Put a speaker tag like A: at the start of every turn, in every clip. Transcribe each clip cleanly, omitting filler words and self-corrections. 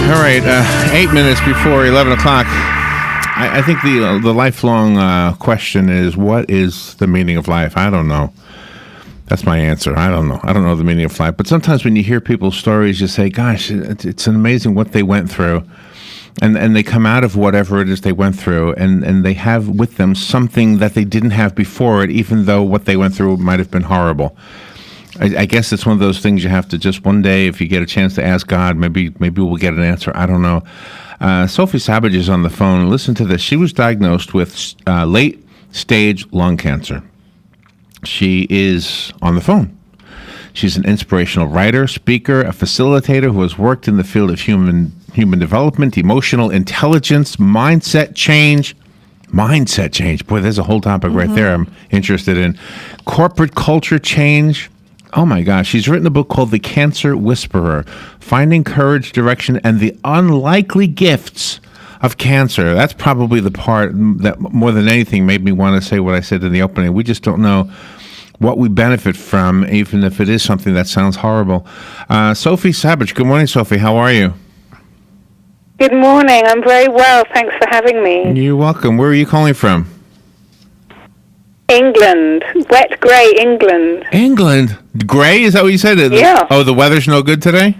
A: All right, 8 minutes before 11 o'clock. I think the lifelong question is, what is the meaning of life? I don't know. That's my answer. I don't know. I don't know the meaning of life. But sometimes when you hear people's stories, you say, gosh, it's amazing what they went through. And they come out of whatever it is they went through, and they have with them something that they didn't have before it, even though what they went through might have been horrible. I guess it's one of those things you have to just one day, if you get a chance to ask God, maybe we'll get an answer. I don't know. Sophie Sabbage is on the phone. Listen to this. She was diagnosed with late-stage lung cancer. She is on the phone. She's an inspirational writer, speaker, a facilitator who has worked in the field of human development, emotional intelligence, mindset change. Mindset change. Boy, there's a whole topic right there I'm interested in. Corporate culture change. Oh my gosh, she's written a book called The Cancer Whisperer, Finding Courage, Direction, and the Unlikely Gifts of Cancer. That's probably the part that more than anything made me want to say what I said in the opening. We just don't know what we benefit from, even if it is something that sounds horrible. Sophie Sabbage, good morning, Sophie. How are you?
B: Good morning. I'm very well. Thanks for having me.
A: You're welcome. Where are you calling from?
B: England. Wet, grey England.
A: England? Grey? Is that what you said?
B: Yeah.
A: Oh, the weather's no good today?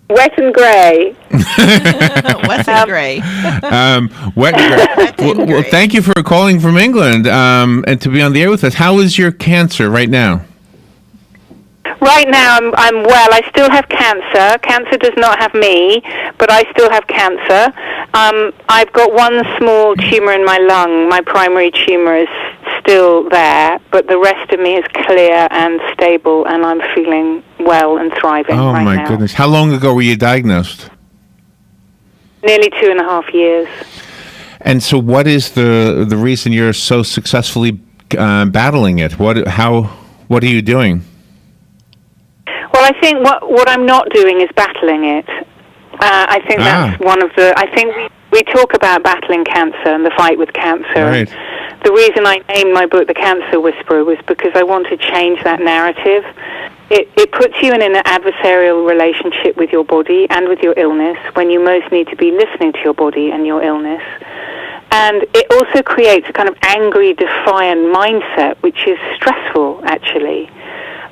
B: Wet and grey.
C: Wet and grey.
A: Wet and grey. Well, thank you for calling from England and to be on the air with us. How is your cancer right now?
B: Right now, I'm well. I still have cancer. Cancer does not have me, but I still have cancer. I've got one small tumor in my lung. My primary tumor is still there, but the rest of me is clear and stable, and I'm feeling well and thriving right now. Oh, my
A: goodness. How long ago were you diagnosed?
B: Nearly 2.5 years.
A: And so what is the reason you're so successfully battling it? What are you doing?
B: Well, I think what I'm not doing is battling it. I think that's one of the... I think we talk about battling cancer and the fight with cancer.
A: Right.
B: The reason I named my book The Cancer Whisperer was because I want to change that narrative. It puts you in an adversarial relationship with your body and with your illness when you most need to be listening to your body and your illness. And it also creates a kind of angry, defiant mindset, which is stressful, actually.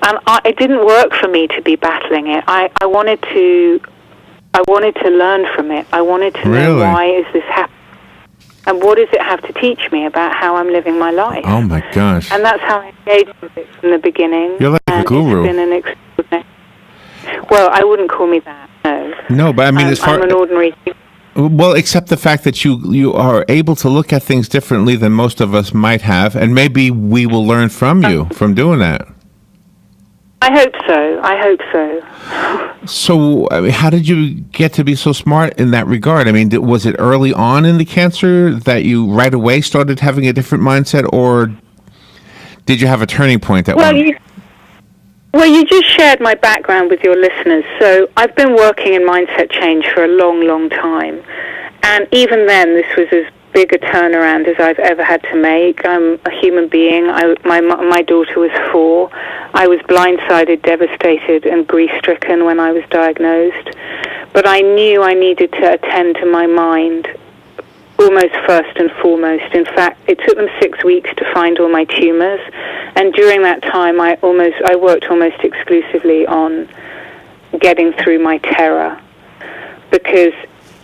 B: And it didn't work for me to be battling it. I wanted to learn from it. I wanted to know, why is this happening? And what does it have to teach me about how I'm living my life?
A: Oh, my gosh.
B: And that's how I engaged with it from the beginning.
A: You're like a guru.
B: It's been an extraordinary... Well, I wouldn't call me that, no.
A: No, but I mean, as far...
B: I'm an ordinary...
A: Well, except the fact that you are able to look at things differently than most of us might have, and maybe we will learn from you from doing that.
B: I hope so.
A: So, I mean, how did you get to be so smart in that regard? I mean, was it early on in the cancer that you right away started having a different mindset, or did you have a turning point at one?
B: You just shared my background with your listeners. So I've been working in mindset change for a long, long time. And even then, this was as big a turnaround as I've ever had to make. I'm a human being. My daughter was 4. I was blindsided, devastated, and grief-stricken when I was diagnosed. But I knew I needed to attend to my mind almost first and foremost. In fact, it took them 6 weeks to find all my tumors. And during that time, I worked almost exclusively on getting through my terror. Because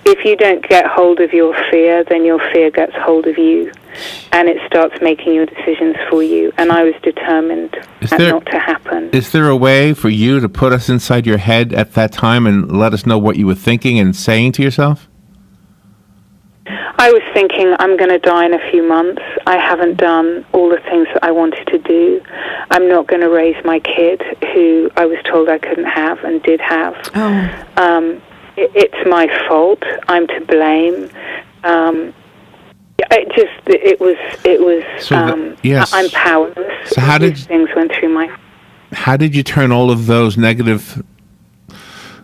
B: if you don't get hold of your fear, then your fear gets hold of you, and it starts making your decisions for you. And I was determined that not to happen.
A: Is there a way for you to put us inside your head at that time and let us know what you were thinking and saying to yourself?
B: I was thinking, I'm going to die in a few months. I haven't done all the things that I wanted to do. I'm not going to raise my kid, who I was told I couldn't have and did have. It's my fault. I'm to blame. It was.
A: So
B: I'm powerless.
A: So how did
B: things went through my?
A: how did you turn all of those negative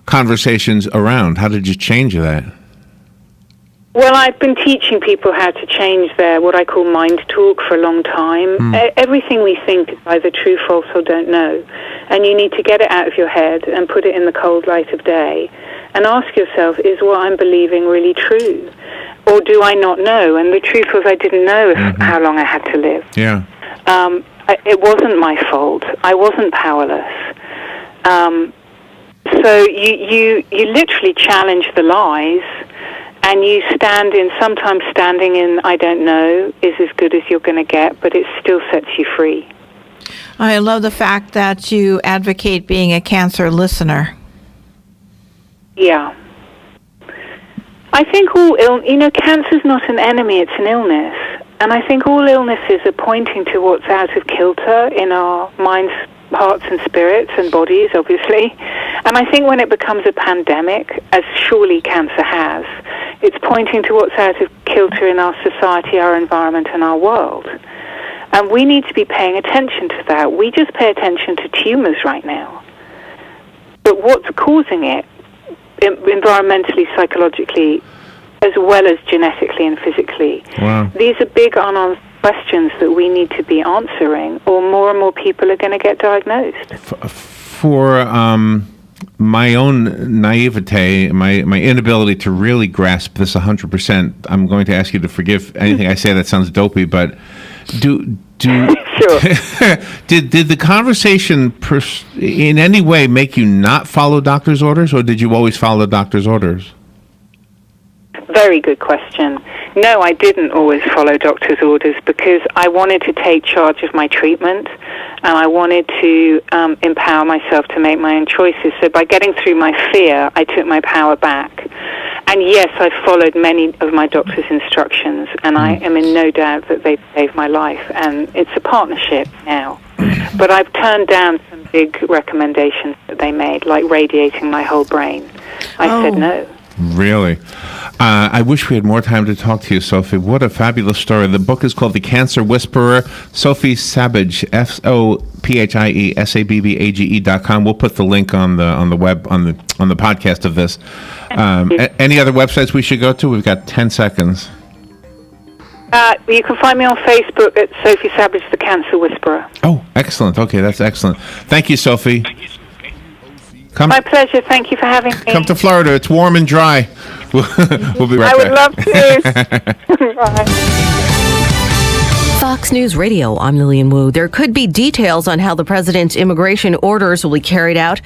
A: conversations around? How did you change that?
B: Well, I've been teaching people how to change their, what I call mind talk, for a long time. Everything we think is either true, false, or don't know. And you need to get it out of your head and put it in the cold light of day and ask yourself, is what I'm believing really true? Or do I not know? And the truth was, I didn't know how long I had to live.
A: Yeah.
B: It wasn't my fault. I wasn't powerless. So you literally challenge the lies. And you sometimes standing in, I don't know, is as good as you're going to get, but it still sets you free.
C: I love the fact that you advocate being a cancer listener.
B: Yeah. I think cancer's not an enemy, it's an illness. And I think all illnesses are pointing to what's out of kilter in our minds, hearts and spirits and bodies, obviously. And I think when it becomes a pandemic, as surely cancer has, it's pointing to what's out of kilter in our society, our environment, and our world. And we need to be paying attention to that. We just pay attention to tumors right now. But what's causing it, environmentally, psychologically, as well as genetically and physically?
A: Wow.
B: These are big unanswered questions that we need to be answering, or more and more people are going to get diagnosed.
A: For my own naivete, my inability to really grasp this 100%, I'm going to ask you to forgive anything I say that sounds dopey, but do
B: Sure.
A: did the conversation in any way make you not follow doctor's orders, or did you always follow doctor's orders?
B: Very good question. No, I didn't always follow doctor's orders because I wanted to take charge of my treatment and I wanted to empower myself to make my own choices. So by getting through my fear, I took my power back. And yes, I followed many of my doctor's instructions, and I am in no doubt that they've saved my life. And it's a partnership now. But I've turned down some big recommendations that they made, like radiating my whole brain. I said no.
A: Really? I wish we had more time to talk to you, Sophie. What a fabulous story. The book is called The Cancer Whisperer. Sophie Sabbage, SophieSabbage.com. We'll put the link on the web on the podcast of this. Any other websites we should go to? We've got 10 seconds.
B: You can find me on Facebook at Sophie Sabbage, The Cancer Whisperer.
A: Oh, excellent. Okay, that's excellent. Thank you, Sophie.
B: My pleasure. Thank you for having me.
A: Come to Florida. It's warm and dry. We'll be right back.
B: I would love to. Bye.
D: Fox News Radio, I'm Lillian Wu. There could be details on how the president's immigration orders will be carried out.